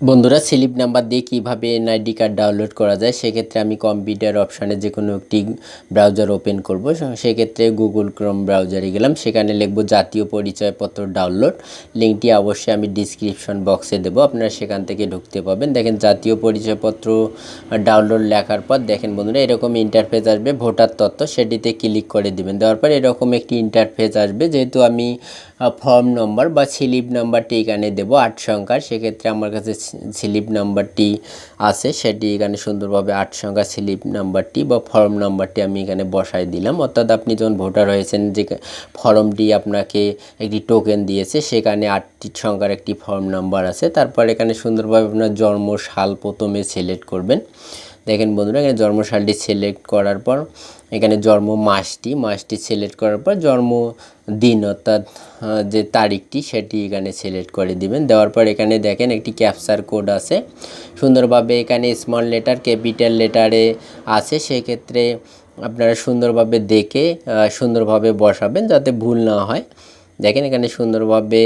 বন্ধুরা slip number দিয়ে কীভাবে এনআইডি কার্ড ডাউনলোড করা যায় সেক্ষেত্রে আমি কম্পিউটার অপশানে যে কোনো একটি ব্রাউজার ওপেন করব। সেক্ষেত্রে গুগল ক্রোম ব্রাউজারে গেলাম, সেখানে লিখব জাতীয় পরিচয়পত্র ডাউনলোড। লিঙ্কটি অবশ্যই আমি ডিসক্রিপশন বক্সে দেবো, আপনারা সেখান থেকে ঢুকতে পাবেন। দেখেন জাতীয় পরিচয়পত্র ডাউনলোড লেখার পর দেখেন বন্ধুরা এরকম ইন্টারফেস আসবে, ভোটার তথ্য, সেটিতে ক্লিক করে দিবেন। দেওয়ার পর এরকম একটি ইন্টারফেস আসবে। যেহেতু আমি ফর্ম নম্বর বা স্লিপ নাম্বারটি এখানে দেবো 8 সংখ্যার, সেক্ষেত্রে আমার কাছে স্লিপ নাম্বারটি আছে, সেটি এখানে সুন্দরভাবে 8 সংখ্যা স্লিপ নাম্বারটি বা ফর্ম নাম্বারটি আমি এখানে বসাই দিলাম। অর্থাৎ আপনি যখন ভোটার হয়েছেন, যে ফর্মটি আপনাকে একটি টোকেন দিয়েছে, সেখানে 8টি সংখ্যার একটি ফর্ম নাম্বার আছে। তারপর এখানে সুন্দরভাবে আপনার জন্ম সাল প্রথমে সিলেক্ট করবেন। দেখেন বন্ধুরা এখানে জন্মসালটি সিলেক্ট করার পর এখানে জন্ম মাসটি সিলেক্ট করার পর জন্মদিন অর্থাৎ যে তারিখটি সেটি এখানে সিলেক্ট করে দিবেন। দেওয়ার পর এখানে দেখেন একটি ক্যাপচার কোড আছে, সুন্দরভাবে এখানে স্মল লেটার ক্যাপিটাল লেটারে আছে, সেক্ষেত্রে আপনারা সুন্দরভাবে দেখে সুন্দরভাবে বসাবেন যাতে ভুল না হয়। দেখেন এখানে সুন্দরভাবে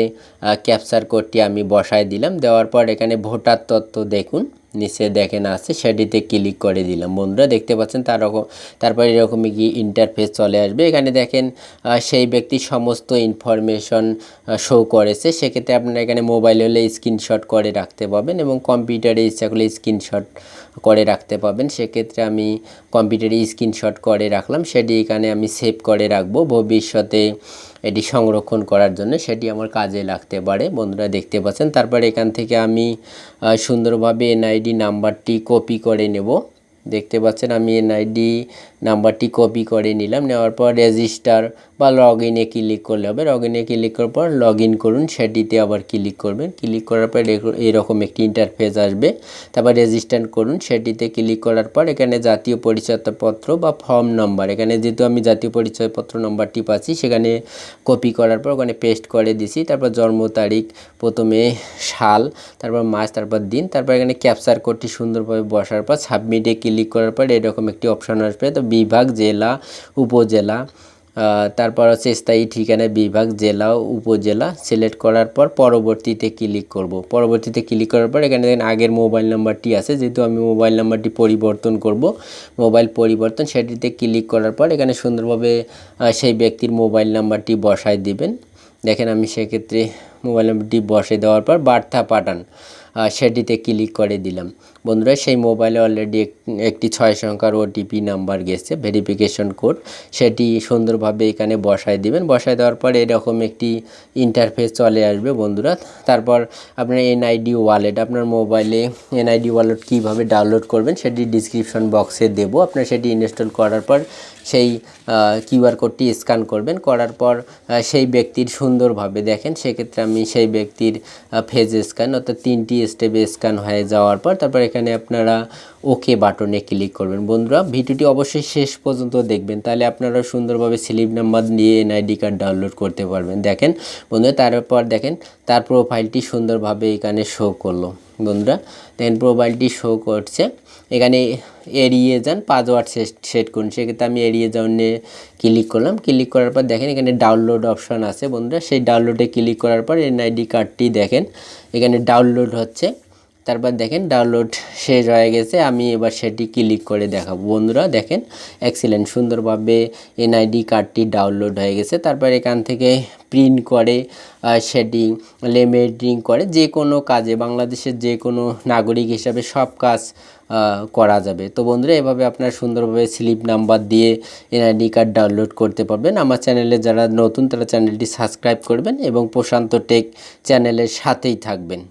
ক্যাপচার কোডটি আমি বসায় দিলাম। দেওয়ার পর এখানে ভোটার তথ্য দেখুন নিচে দেখেন আছে, সেটিতে ক্লিক করে দিলাম। বন্ধুরা দেখতে পাচ্ছেন তারপর এরকমই কি ইন্টারফেস চলে আসবে। এখানে দেখেন সেই ব্যক্তির সমস্ত ইনফরমেশন শো করেছে। সেক্ষেত্রে আপনারা এখানে মোবাইল হলে স্ক্রিনশট করে রাখতে পাবেন এবং কম্পিউটারে ইচ্ছা করলে স্ক্রিনশট করে রাখতে পাবেন। সেক্ষেত্রে আমি কম্পিউটারে স্ক্রিনশট করে রাখলাম, সেটি এখানে আমি সেভ করে রাখবো ভবিষ্যতে এটি সংরক্ষণ করার জন্য, সেটি আমার কাজে লাগতে পারে। বন্ধুরা দেখতে পাচ্ছেন তারপর এখান থেকে আমি সুন্দরভাবে এনআইডি নাম্বারটি কপি করে নেব। দেখতে পাচ্ছেন আমি এনআইডি নাম্বারটি কপি করে নিলাম। নেওয়ার পর রেজিস্টার বা লগ ইনে ক্লিক করলে হবে। লগ ইনে ক্লিক করার পর লগ ইন করুন, সেটিতে আবার ক্লিক করবেন। ক্লিক করার পর এরকম একটি ইন্টারফেস আসবে। তারপর রেজিস্টার করুন, সেটিতে ক্লিক করার পর এখানে জাতীয় পরিচয়পত্র বা ফর্ম নাম্বার, এখানে যেহেতু আমি জাতীয় পরিচয়পত্র নাম্বারটি পাচ্ছি সেখানে কপি করার পর ওখানে পেস্ট করে দিছি। তারপর জন্ম তারিখ, প্রথমে সাল, তারপর মাস, তারপর দিন, তারপর এখানে ক্যাপচার কোডটি সুন্দরভাবে বসার পর সাবমিটে ক্লিক করার পর এরকম একটি অপশন আসবে। তো বিভাগ, জেলা, উপজেলা, তারপর হচ্ছে স্থায়ী ঠিকানা, বিভাগ, জেলা, উপজেলা সিলেক্ট করার পর পরবর্তীতে ক্লিক করব। পরবর্তীতে ক্লিক করার পর এখানে দেখেন আগের মোবাইল নাম্বারটি আছে, যেহেতু আমি মোবাইল নাম্বারটি পরিবর্তন করব, মোবাইল পরিবর্তন, সেটিতে ক্লিক করার পর এখানে সুন্দরভাবে সেই ব্যক্তির মোবাইল নাম্বারটি বসায় দিবেন। দেখেন আমি সেক্ষেত্রে মোবাইল নাম্বারটি বসে দেওয়ার পর বার্তা পাঠান, সেটিতে ক্লিক করে দিলাম। বন্ধুরা সেই মোবাইলে অলরেডি একটি 6 সংখ্যার ওটিপি নাম্বার গেছে, ভেরিফিকেশন কোড, সেটি সুন্দরভাবে এখানে বসায় দিবেন। বসায় দেওয়ার পর এরকম একটি ইন্টারফেস চলে আসবে বন্ধুরা। তারপর আপনার এনআইডি ওয়ালেট, আপনার মোবাইলে এনআইডি ওয়ালেট কীভাবে ডাউনলোড করবেন সেটি ডিসক্রিপশন বক্সে দেবো। আপনার সেটি ইনস্টল করার পর সেই কিউআর কোডটি স্ক্যান করবেন, করার পর সেই ব্যক্তির সুন্দরভাবে দেখেন, সেক্ষেত্রে আমি সেই ব্যক্তির ফেস স্ক্যান অর্থাৎ 3টি স্টেপে স্ক্যান হয়ে যাওয়ার পর তারপর এখানে আপনারা ওকে বাটনে ক্লিক করবেন। বন্ধুরা ভিডিওটি অবশ্যই শেষ পর্যন্ত দেখবেন, তাহলে আপনারা সুন্দরভাবে স্লিপ নাম্বার দিয়ে এনআইডি কার্ড ডাউনলোড করতে পারবেন। দেখেন বন্ধুরা তারপর দেখেন তার প্রোফাইলটি সুন্দরভাবে এখানে শো করলো। বন্ধুরা দেখেন প্রোফাইলটি শো করছে। এখানে এড়িয়ে যান, পাসওয়ার্ড সেট করুন, সেক্ষেত্রে আমি এড়িয়ে যাওয়ানে ক্লিক করলাম। ক্লিক করার পর দেখেন এখানে ডাউনলোড অপশান আছে বন্ধুরা, সেই ডাউনলোডে ক্লিক করার পর এনআইডি কার্ডটি দেখেন এখানে ডাউনলোড হচ্ছে। তারপর দেখেন ডাউনলোড শেষ হয়ে গেছে, আমি এবার সেটি ক্লিক করে দেখাবো। বন্ধুরা দেখেন এক্সিলেন্ট, সুন্দরভাবে এনআইডি কার্ডটি ডাউনলোড হয়ে গেছে। তারপর এখান থেকে প্রিন্ট করে সেটি লেমিনেটিং করে যে কোনো কাজে, বাংলাদেশের যে কোনো নাগরিক হিসাবে সব কাজ করা যাবে। তো বন্ধুরা এভাবে আপনারা সুন্দরভাবে স্লিপ নাম্বার দিয়ে এনআইডি কার্ড ডাউনলোড করতে পারবেন। আমার চ্যানেলে যারা নতুন তারা চ্যানেলটি সাবস্ক্রাইব করবেন এবং প্রশান্ত টেক চ্যানেলের সাথেই থাকবেন।